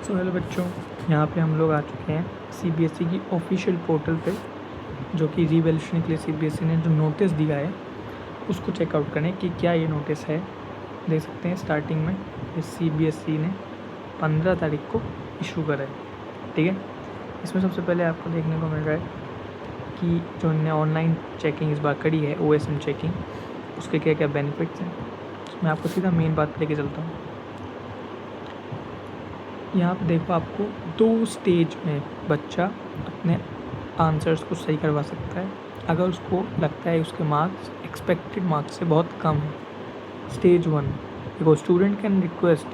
So hello बच्चों, यहाँ पे हम लोग आ चुके हैं सीबीएसई की ऑफिशियल पोर्टल पे, जो कि रीवैल्यूएशन के लिए सीबीएसई ने जो नोटिस दिया है उसको चेकआउट करें कि क्या ये नोटिस है। देख सकते हैं स्टार्टिंग में ये सीबीएसई ने 15 तारीख को इशू करा है। ठीक है, इसमें सबसे पहले आपको देखने को मिल रहा है कि जो इन्होंने ऑनलाइन चेकिंग इस बार करी है, OSM चेकिंग, उसके क्या क्या बेनिफिट्स हैं। मैं आपको सीधा मेन बात पे लेके चलता हूँ। यहाँ पे देखो, आपको 2 स्टेज में बच्चा अपने आंसर्स को सही करवा सकता है अगर उसको लगता है उसके मार्क्स एक्सपेक्टेड मार्क्स से बहुत कम है। स्टेज 1 देखो, student can request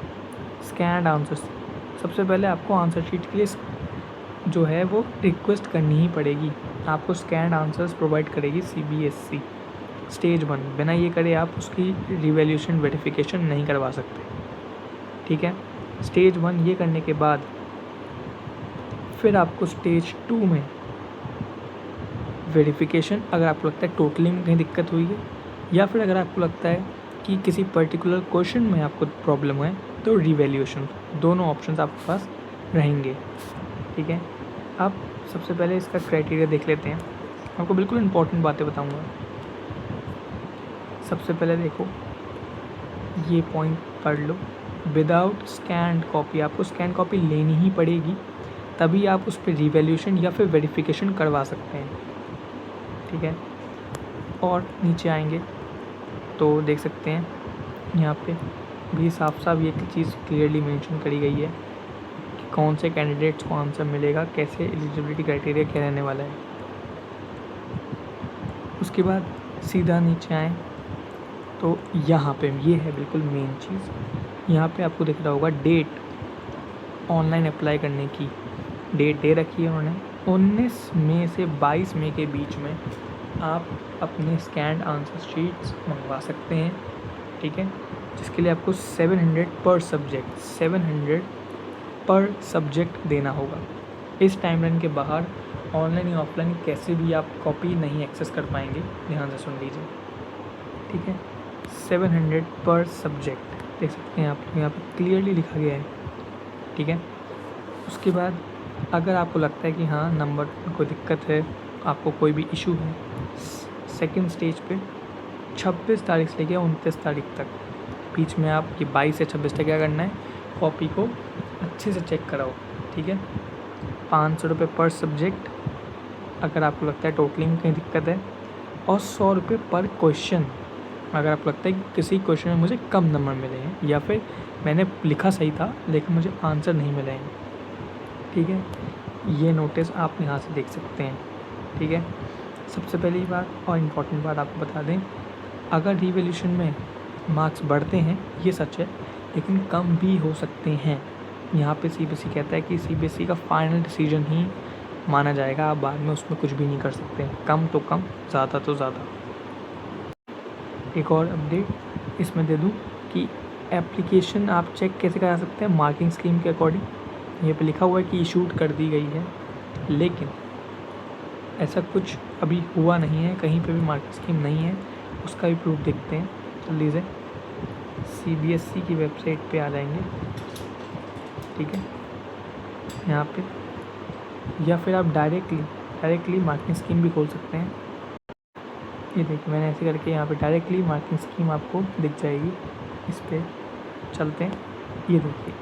scanned answers. सबसे पहले आपको आंसर शीट के लिए जो है वो रिक्वेस्ट करनी ही पड़ेगी। आपको स्कैन्ड आंसर्स प्रोवाइड करेगी सीबीएसई। स्टेज 1 बिना ये करे आप उसकी रिवैल्यूएशन वेरिफिकेशन नहीं करवा सकते। ठीक है, स्टेज 1 ये करने के बाद फिर आपको स्टेज 2 में वेरिफिकेशन, अगर आपको लगता है टोटलिंग में कहीं दिक्कत हुई है या फिर अगर आपको लगता है कि किसी पर्टिकुलर क्वेश्चन में आपको प्रॉब्लम है तो रिवैल्यूएशन, दोनों ऑप्शंस आपके पास रहेंगे। ठीक है, आप सबसे पहले इसका क्राइटेरिया देख लेते हैं। आपको बिल्कुल इम्पोर्टेंट बातें बताऊंगा। सबसे पहले देखो, ये पॉइंट पढ़ लो, विदाउट स्कैन्ड कॉपी। आपको स्कैन कॉपी लेनी ही पड़ेगी, तभी आप उस पर रिवैल्यूएशन या फिर वेरिफिकेशन करवा सकते हैं। ठीक है, और नीचे आएंगे तो देख सकते हैं यहाँ पे भी साफ साफ ये चीज़ क्लियरली मेंशन करी गई है कि कौन से कैंडिडेट्स को आंसर मिलेगा, कैसे एलिजिबिलिटी क्राइटेरिया क्या रहने वाला है। उसके बाद सीधा नीचे आएँ तो यहाँ पे ये है बिल्कुल मेन चीज़। यहाँ पे आपको दिख रहा होगा डेट, ऑनलाइन अप्लाई करने की डेट दे रखी है उन्होंने। 19 मई से 22 मई के बीच में आप अपने स्कैन्ड आंसर शीट्स मंगवा सकते हैं। ठीक है, जिसके लिए आपको 700 पर सब्जेक्ट देना होगा। इस टाइमलाइन के बाहर ऑनलाइन या ऑफलाइन कैसे भी आप कॉपी नहीं एक्सेस कर पाएंगे। ध्यान से सुन लीजिए। ठीक है, 700 पर सब्जेक्ट देख सकते हैं आप, यहाँ पे क्लियरली लिखा गया है। ठीक है, उसके बाद अगर आपको लगता है कि हाँ नंबर में कोई दिक्कत है, आपको कोई भी इशू है, सेकंड स्टेज पे 26 तारीख से लेकर 29 तारीख तक बीच में आप ये 22 से 26 तक क्या करना है, कॉपी को अच्छे से चेक कराओ। ठीक है, 500 रुपये पर सब्जेक्ट अगर आपको लगता है टोटलिंग में कहीं दिक्कत है, और 100 रुपये पर क्वेश्चन अगर आपको लगता है कि किसी क्वेश्चन में मुझे कम नंबर मिले हैं या फिर मैंने लिखा सही था लेकिन मुझे आंसर नहीं मिले हैं। ठीक है, ये नोटिस आप यहाँ से देख सकते हैं। ठीक है, सबसे पहली बात और इम्पॉर्टेंट बात आपको बता दें, अगर रिवैल्यूएशन में मार्क्स बढ़ते हैं ये सच है, लेकिन कम भी हो सकते हैं। यहाँ पे सीबीएसई कहता है कि सीबीएसई का फाइनल डिसीजन ही माना जाएगा, आप बाद में उसमें कुछ भी नहीं कर सकते। कम तो कम, ज़्यादा तो ज़्यादा। एक और अपडेट इसमें दे दूँ कि एप्लीकेशन आप चेक कैसे करा सकते हैं मार्किंग स्कीम के अकॉर्डिंग। यहाँ पे लिखा हुआ है कि इशूड कर दी गई है, लेकिन ऐसा कुछ अभी हुआ नहीं है, कहीं पे भी मार्किंग स्कीम नहीं है। उसका भी प्रूफ देखते हैं जल्दी से। सीबीएसई की वेबसाइट पे आ जाएंगे। ठीक है, यहाँ पे, या फिर आप डायरेक्टली मार्किंग स्कीम भी खोल सकते हैं। ये देखिए, मैंने ऐसे करके यहाँ पे डायरेक्टली मार्किंग स्कीम आपको दिख जाएगी। इस पर चलते हैं। ये देखिए,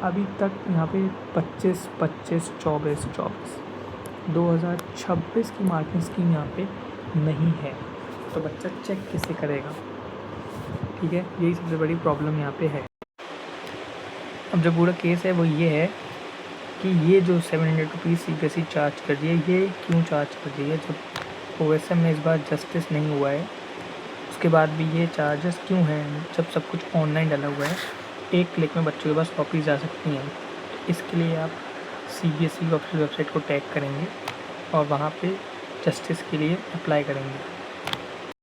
अभी तक यहाँ पे 25, 24, 2026 की मार्किंग स्कीम यहाँ पे नहीं है, तो बच्चा चेक कैसे करेगा। ठीक है, यही सबसे बड़ी प्रॉब्लम यहाँ पे है। अब जो पूरा केस है वो ये है कि ये जो 700 रुपीज़ सीबीएसई चार्ज कर रही है, ये क्यों चार्ज कर रही है। जब OSM में इस बार जस्टिस नहीं हुआ है, उसके बाद भी ये चार्जेस क्यों हैं, जब सब कुछ ऑनलाइन डाला हुआ है, एक क्लिक में बच्चों के पास कॉपीज आ सकती हैं। तो इसके लिए आप सीबीएसई की ऑफिशियल वेबसाइट को टैग करेंगे और वहाँ पे जस्टिस के लिए अप्लाई करेंगे।